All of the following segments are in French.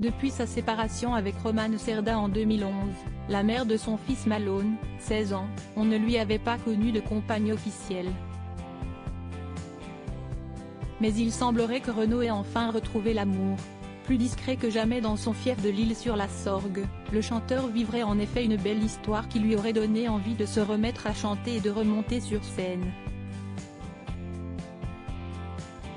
Depuis sa séparation avec Romane Cerda en 2011, la mère de son fils Malone, 16 ans, on ne lui avait pas connu de compagne officielle. Mais il semblerait que Renaud ait enfin retrouvé l'amour. Plus discret que jamais dans son fief de l'Isle-sur-la-Sorgue, le chanteur vivrait en effet une belle histoire qui lui aurait donné envie de se remettre à chanter et de remonter sur scène.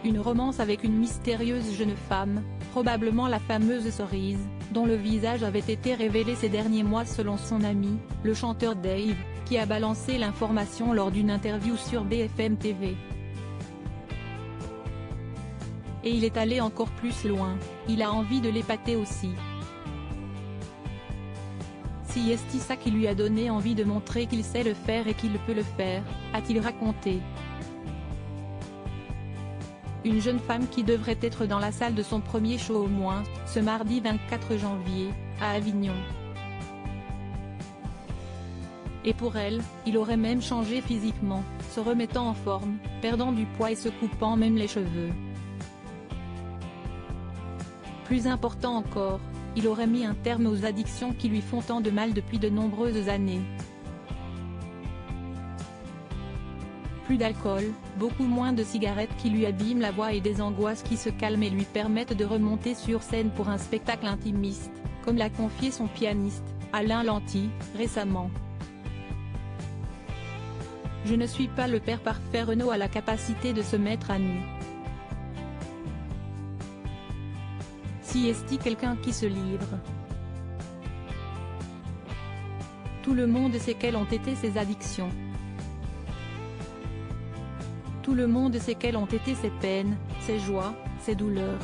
Une romance avec une mystérieuse jeune femme, probablement la fameuse Cerise, dont le visage avait été révélé ces derniers mois selon son ami, le chanteur Dave, qui a balancé l'information lors d'une interview sur BFM TV. Et il est allé encore plus loin, il a envie de l'épater aussi. Si est ça qui lui a donné envie de montrer qu'il sait le faire et qu'il peut le faire, a-t-il raconté. Une jeune femme qui devrait être dans la salle de son premier show au moins, ce mardi 24 janvier, à Avignon. Et pour elle, il aurait même changé physiquement, se remettant en forme, perdant du poids et se coupant même les cheveux. Plus important encore, il aurait mis un terme aux addictions qui lui font tant de mal depuis de nombreuses années. Plus d'alcool, beaucoup moins de cigarettes qui lui abîment la voix et des angoisses qui se calment et lui permettent de remonter sur scène pour un spectacle intimiste, comme l'a confié son pianiste, Alain Lanty, récemment. Je ne suis pas le père parfait. Renaud a la capacité de se mettre à nu. Si est-il quelqu'un qui se livre. Tout le monde sait quelles ont été ses addictions. Tout le monde sait quelles ont été ses peines, ses joies, ses douleurs.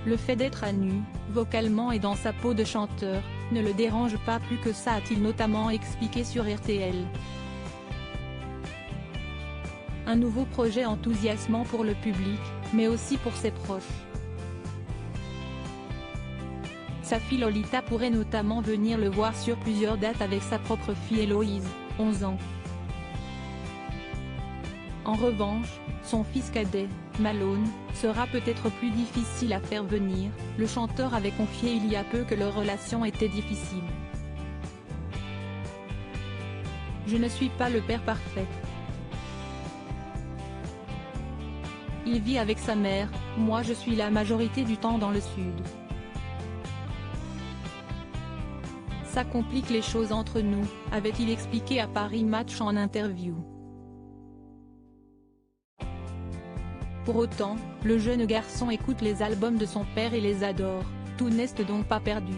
Le fait d'être à nu, vocalement et dans sa peau de chanteur, ne le dérange pas plus que ça, a-t-il notamment expliqué sur RTL. Un nouveau projet enthousiasmant pour le public, mais aussi pour ses proches. Sa fille Lolita pourrait notamment venir le voir sur plusieurs dates avec sa propre fille Héloïse, 11 ans. En revanche, son fils cadet, Malone, sera peut-être plus difficile à faire venir. Le chanteur avait confié il y a peu que leur relation était difficile. Je ne suis pas le père parfait. Il vit avec sa mère, moi je suis la majorité du temps dans le sud. Ça complique les choses entre nous, avait-il expliqué à Paris Match en interview. Pour autant, le jeune garçon écoute les albums de son père et les adore, tout n'est donc pas perdu.